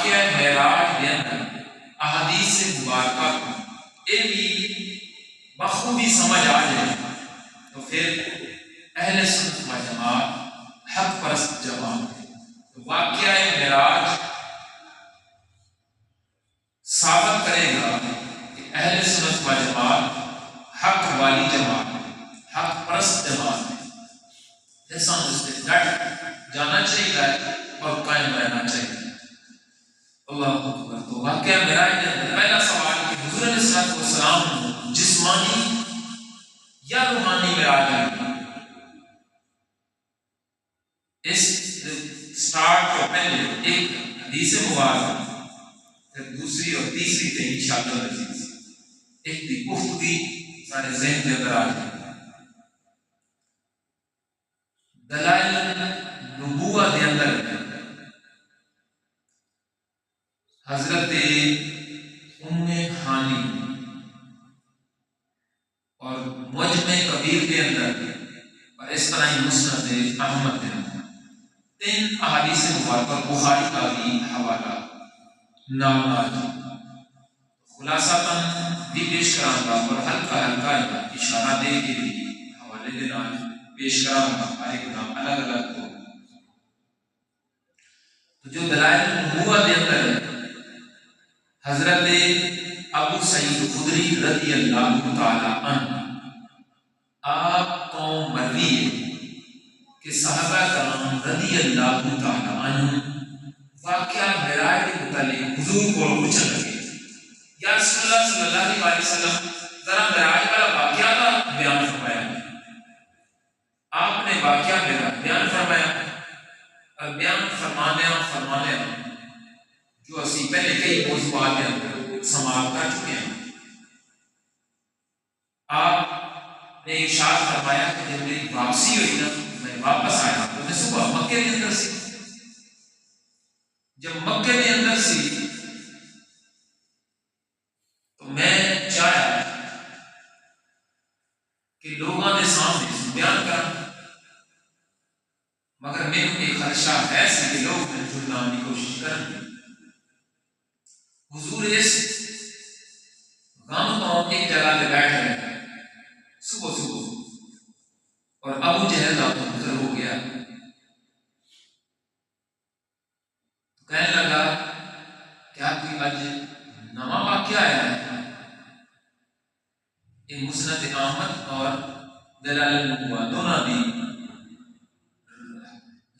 वाक़या मेराज के अंदर अहदीस मुबारका को ये भी बखूबी समझ आ जाए तो फिर अहले सुन्नत व जमात हक परस्त जमात तो वाक़या मेराज साबित करेगा कि अहले सुन्नत व जमात हक वाली जमात, हक परस्त जमात है। जाना चाहिए और कायम रहना चाहिए। अल्लाह अकबर। तो वाक़या मेराज के अंदर पहला सवाल कि हुज़ूर अलैहिस्सलातु वस्सलाम जिस्मानी या रूहानी मेराज है। इस स्टार्ट को पहले एक हदीस मुबारक, फिर दूसरी और तीसरी पे इंशाअल्लाह एक दी गुफ्तगी सारे ज़हन के अंदर आ जाए। दलाइल नबुव्वत के अंदर हजरत उम्मे हानी और मुजमे कबीर के अंदर और इस तरह ही मुस्नद अहमद के अंदर 3 अहादीस मुबारक बुखारी का भी हवाला नाम खुलासातन भी पेश कराऊंगा और हल्का हल्का इशारा दे के भी हवाले के नाम पेश कराऊंगा। हर एक नाम अलग अलग तो जो दलाइल नबुव्वत के अंदर हजरत अबू सईद खुदरी रज़ी अल्लाह तआला अन्हु आप तो मरवी कि सहाबा कराम रज़ी अल्लाह तआला अन्हु वाक़या मेराज के मुतालिक हुजूर को पूछने लगे, या रसूलुल्लाह सल्लल्लाहु अलैहि वसल्लम जरा मेराज वाला वाक़या का बयान फरमाया। आपने वाक़या मेरा बयान फरमाया और बयान फरमाने जो असी पहले कई मौज़ूआत के अंदर समाप्त कर चुके हैं। आपने इरशाद फरमाया कि जब मेरी वापसी हुई ना, मैं वापस आया तो मैं सुबह मक्के के अंदर सी। जब मक्के के अंदर सी तो मैं चाहा कि लोगों के सामने बयान कर, मगर मेरे को एक खदशा है कि लोग मैंने झुटलाने की कोशिश करेंगे। हुजूर इस गम तो एक जगह पे बैठ रहे सुबह सुबह और अबू जहल का तो गुजर हो गया। तो कहने लगा क्या कोई आज नवा वाक़या आया है? इन मुस्नद अहमद और दलाइल नबुव्वत दोनों दी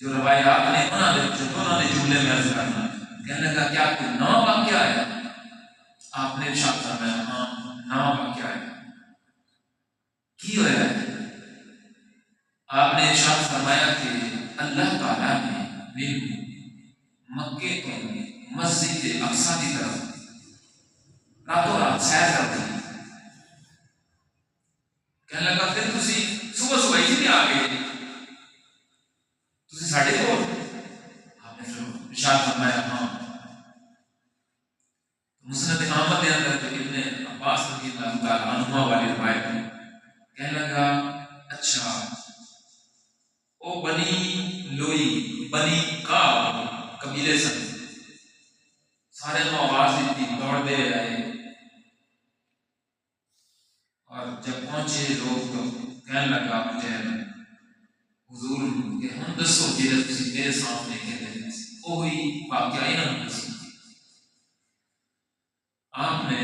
जो रवायात ने दोनों ने जुमले में अर्ज करना। कहने लगा क्या कोई नवा वाक़या आया? आपने इरशाद फरमाया हाँ नवा वाक़या आया। की होया है? आपने इरशाद फरमाया कि अल्लाह ताला ने मक्के तो मस्जिद अक्सा की तरफ रातों रात सैर कर दी। कहने लगा फिर तुसी सुबह सुबह ही आ गए, तुसी साढ़े को? आपने फिर इरशाद फरमाया हाँ। मुस्नद अहमद के अंदर जो इब्ने अब्बास रज़ियल्लाहु तआला अन्हुमा वाली रिवायत है, कहने लगा अच्छा ओ बनी लोई बनी का कबीले से सारे ने आवाज दी, दौड़ते आए और जब पहुंचे लोग तो कहने लगा मुझे हुजूर के हम दसो जेरे तुसी मेरे सामने कहते ओही वाक़या इन्होंने दसी। आपने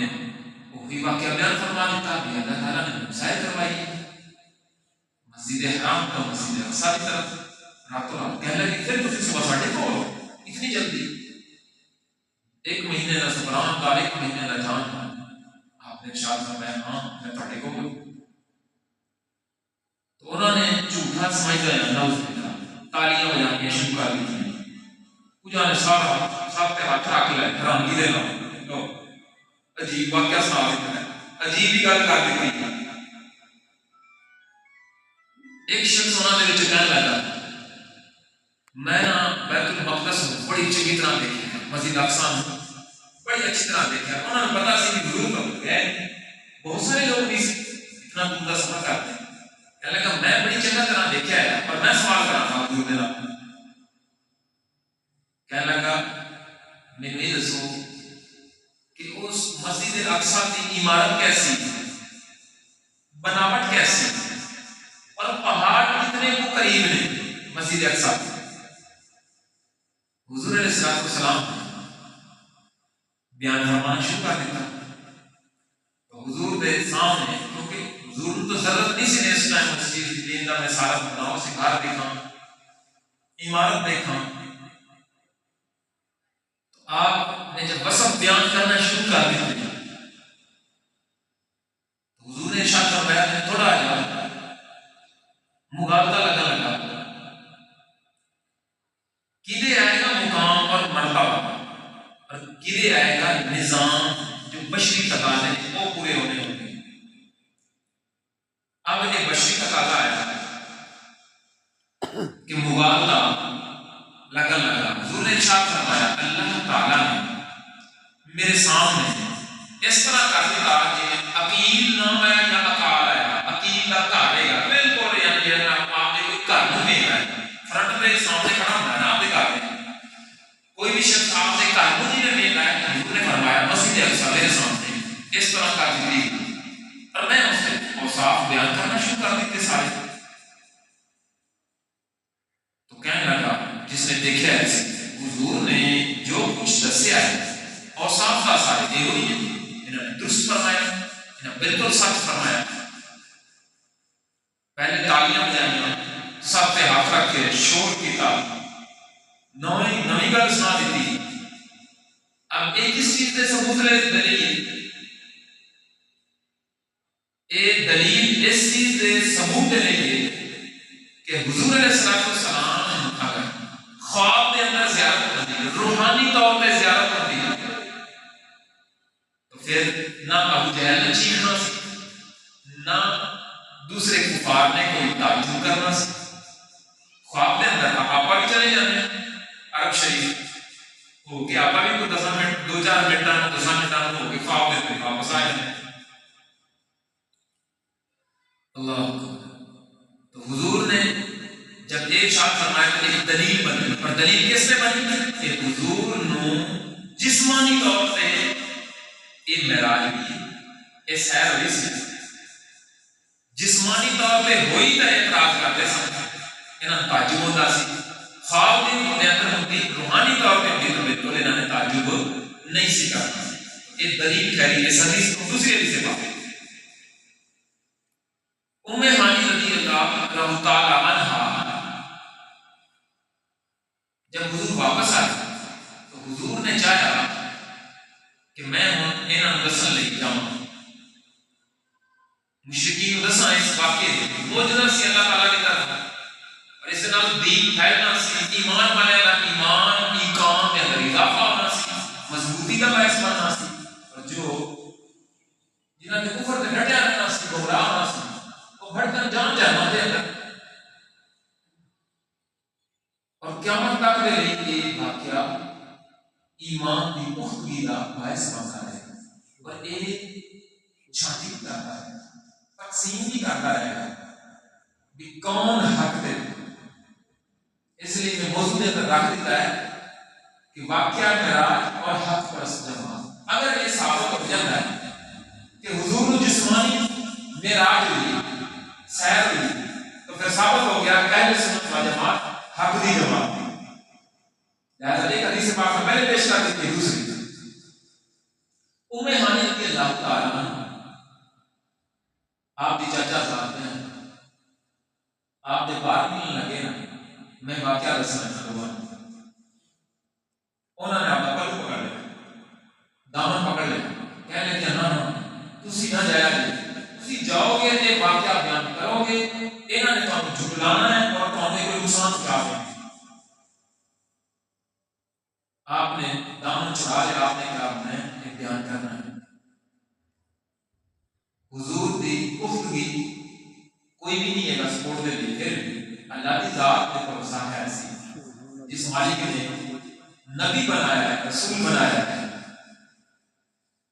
वही वाक़या बयान फरमा दिया भी अल्लाह ताला ने जाहिर करवाई मस्जिद हराम का मस्जिद अक्सा की तरफ रातों रात। कहने लगे फिर तुम सुबह साढ़े को इतनी जल्दी? 1 महीने का सुबरान का 1 महीने का जान। आपने इरशाद फरमाया हाँ मैं पढ़े को बोलूं। तो उन्होंने झूठा समझ लिया, तालियां बजानी शुरू कर दी थी। पूजा ने सब पे हाथ रख लिया हैरानगी दे लो अजीब वाक़या सुना देता है, अजीब ही गल कर दी। एक शख्स उन्होंने कहने लगा मैं ना बैतुल मक़दस बड़ी चंगी तरह देखी, मस्जिद अक्सा बड़ी अच्छी तरह देखा। उन्होंने पता सी कि गुरु कब गए, बहुत सारे लोग भी इतना दूर का सफर करते हैं। कहने लगा मैं बड़ी चंगी तरह देखा है पर मैं सवाल करा था गुरु ने। कहने लगा मैंने ये मस्जिद अक्सा की इमारत कैसी, बनावट कैसी, और पहाड़ कितने को करीब ने मस्जिद अक्सा। हुजूर अलैहिस्सलाम बयान फरमाना शुरू कर दिता। तो हुजूर के सामने, क्योंकि हुजूर तो जरूरत नहीं सी इस टाइम मस्जिद दीन का मैं सारा बनाओ से घर देखा, इमारत देखा। तो आपने जब वसफ बयान करना शुरू कर दिया, तो हुजूर ने इरशाद फरमाया, थोड़ा मुगालता लगा किधे आएगा मुकाम और मर्तबा, और किधे आएगा निजाम जो बशरी तकाजे वो पूरे होने होंगे। अब ये बशरी तकाजा आया कि मुगालता लगा। हुजूर ने इरशाद फरमाया, अल्लाह ताला ने मेरे सामने इस तरह कर दिया कि अकील ना आया या अकाल आया, अकील का घर है बिल्कुल, यानी आपने कोई घर में है फ्रंट पे सामने खड़ा होना है ना आपके घर में, कोई भी शख्स आपसे घर में नहीं मिल रहा है। हुजूर ने फरमाया मस्जिद अक्सा मेरे सामने इस तरह कर दी, और मैं उससे औसाफ बयान करना शुरू कर देते सारे। तो कहने लगा जिसने देखा है, हुजूर ने जो कुछ दसिया है औसाफ का सारे दे हुई है, इन्होंने दुरुस्त फरमाया, इन्होंने बिल्कुल सच फरमाया। पहले तालियां बजाइयां, सब पे हाथ रख के शोर किया, नवी गल सुना दी। अब एक इस चीज के सबूत ले दलील, एक दलील इस चीज के सबूत लेंगे कि हुजूर अलैहिस्सलाम अगर ख्वाब के अंदर ज़ियारत कर दी, रूहानी तौर पे ज़ियारत कर दी, तो फिर ना अबू जहल ने चीखना सी, ना दूसरे कुफार ने कोई ताज्जुब करना सी। ख्वाब के अंदर आपा भी चले जाते हैं अरब शरीफ हो के, आपा भी कोई 10 मिनट 2-4 मिनट हो के ख्वाब में वापस आ जाते हैं। अल्लाह। तो हुजूर ने जब एक शाद फरमाया तो एक दलील बनी, और दलील किससे बनी कि हुजूर नो जिस्मानी तौर पे एक मेराज भी ये सैर हुई सी, जिस्मानी तौर पे होई तो एतराज करते सन, इन्होंने ताजुब होता सी। ख्वाब के अंदर होती, रूहानी तौर पे होती, तो बिल्कुल इन्होंने ताजुब नहीं सी करना। एक दलील ठहरी इस हदीस को दूसरी हदीस से बात। उम्मे हानी रज़ियल्लाहु ताला अन्हा जब हुजूर वापस आए तो हुजूर ने चाहा कि मैं हुण इन्हां नूं दस्सण लई जावां, मुशरिकीन नूं दस्सां इस वाक़े दी मौजूदा सी अल्लाह ताला की तरफ, और इस नाल दीन फैलना सी, ईमान वाले दा ईमान इकाम दे अंदर इजाफा होना सी, मजबूती का बायस बनना सी, और जो जिन्हां दे कुफर ते डटिया रहना सी, गुमराह होना सी, वो भटकन जान जाना दे अंदर। और क़यामत तक दे लई ये वाक़या ईमान दी पुख्तगी दा बायस बनदा है, और ये छाती करता है, तकसीम भी करता रहेगा कि कौन हक दे। इसलिए मैं मौजूद अंदर रख दिया है कि वाक़या मेराज और हक परस्त जमात। अगर ये साबित हो जाता है कि हुजूर को जिस्मानी मेराज हुई, सैर हुई, तो फिर साबित हो गया अहले सुन्नत व जमात हक दी जमात थी। लिहाजा एक हदीस पाक में पहले पेश कर दी, दूसरी उम्मे हानी रज़ियल्लाहु ताला अन्हा, आप दी चाचा साहब हैं, आप दे बार मिलने लगे ना, मैं वाक़या दसना चाहूँगा। उन्होंने आपका पल्लू पकड़ लिया, दामन पकड़ लिया, कहने लगे ना तुसी ना जाया जी, तुसी जाओगे ये वाक़या बयान करोगे, इन्होंने तुहानू झुटलाना है और तुहानू कोई नुकसान पहुंचाना है। आपने दामन छुड़ा लिया, आपने क्या करना है, एक बयान करना है। हुजूर दी पुख्तगी कोई भी नहीं है सपोर्ट दे लिए, फिर भी अल्लाह की जात पे भरोसा है ऐसी जिस मालिक ने नबी बनाया है, रसूल बनाया है,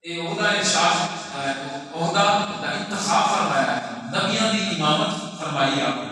एक ओहदा इरशाद ओहदा दा इंतखाब फरमाया है, नबियां दी इमामत फरमाई आपने,